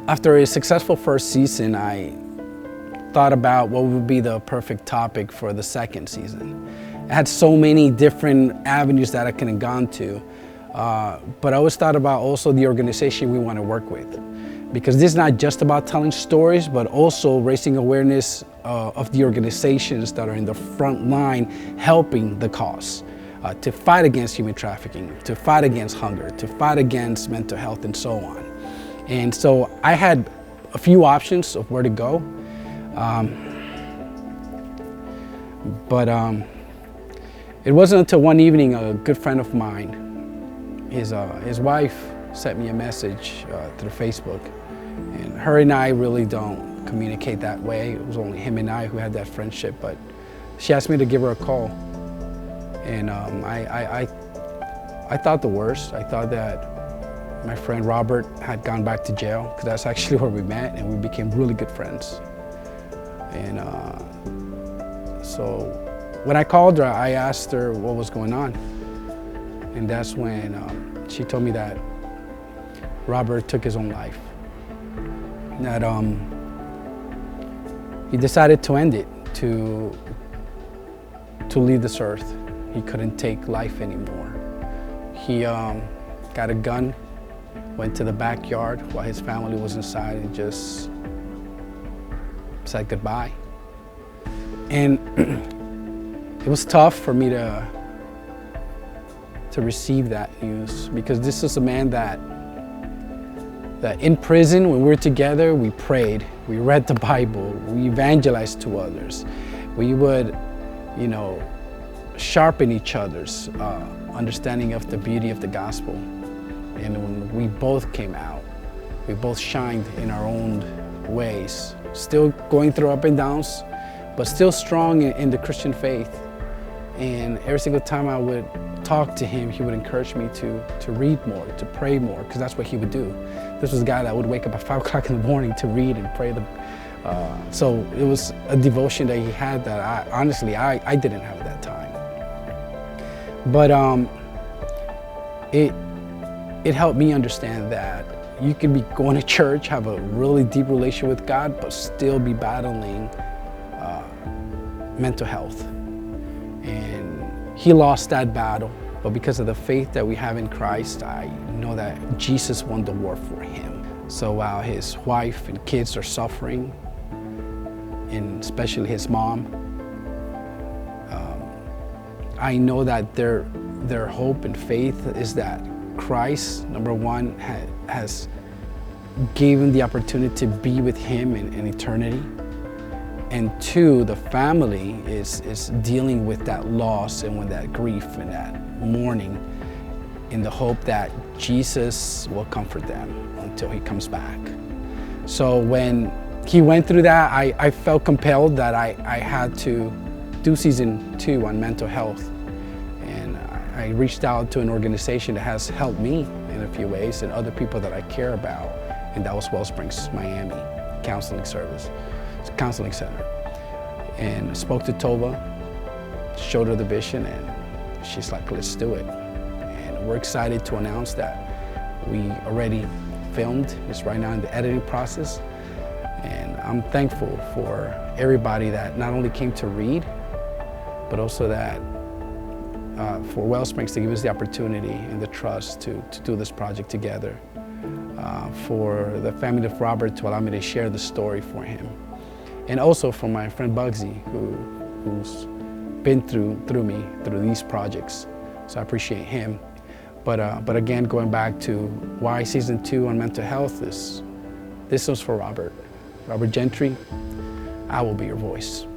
After a successful first season, I thought about what would be the perfect topic for the second season. I had so many different avenues that I could have gone to, but I always thought about also the organization we want to work with. Because this is not just about telling stories, but also raising awareness of the organizations that are in the front line helping the cause, to fight against human trafficking, to fight against hunger, to fight against mental health, and so on. And so I had a few options of where to go. It wasn't until one evening a good friend of mine, his wife sent me a message through Facebook. And her and I really don't communicate that way. It was only him and I who had that friendship, but she asked me to give her a call. And I thought the worst. I thought that my friend Robert had gone back to jail, because that's actually where we met, and we became really good friends. And so when I called her, I asked her what was going on. And that's when she told me that Robert took his own life. That he decided to end it, to leave this earth. He couldn't take life anymore. He got a gun, went to the backyard while his family was inside, and just said goodbye. And it was tough for me to receive that news, because this is a man that in prison, when we were together, we prayed, we read the Bible, we evangelized to others. We would, sharpen each other's understanding of the beauty of the gospel. And when we both came out, we both shined in our own ways, still going through up and downs, but still strong in the Christian faith. And every single time I would talk to him, he would encourage me to read more, to pray more, because that's what he would do. This was a guy that would wake up at 5 o'clock in the morning to read and pray. So it was a devotion that he had that I didn't have at that time. But it helped me understand that you could be going to church, have a really deep relationship with God, but still be battling mental health. And he lost that battle, but because of the faith that we have in Christ, I know that Jesus won the war for him. So while his wife and kids are suffering, and especially his mom, I know that their hope and faith is that Christ, number one, has given the opportunity to be with him in eternity. And two, the family is dealing with that loss and with that grief and that mourning, in the hope that Jesus will comfort them until he comes back. So when he went through that, I felt compelled that I had to do season 2 on mental health. And I reached out to an organization that has helped me in a few ways, and other people that I care about, and that was Wellsprings Miami Counseling Counseling Center. And I spoke to Tova, showed her the vision, and she's like, let's do it. And we're excited to announce that we already filmed. It's right now in the editing process. And I'm thankful for everybody that not only came to read, but also that for Wellsprings to give us the opportunity and the trust to do this project together. For the family of Robert to allow me to share the story for him. And also for my friend Bugsy, who's been through me, through these projects. So I appreciate him. But again, going back to why season 2 on mental health is, this was for Robert Gentry. I will be your voice.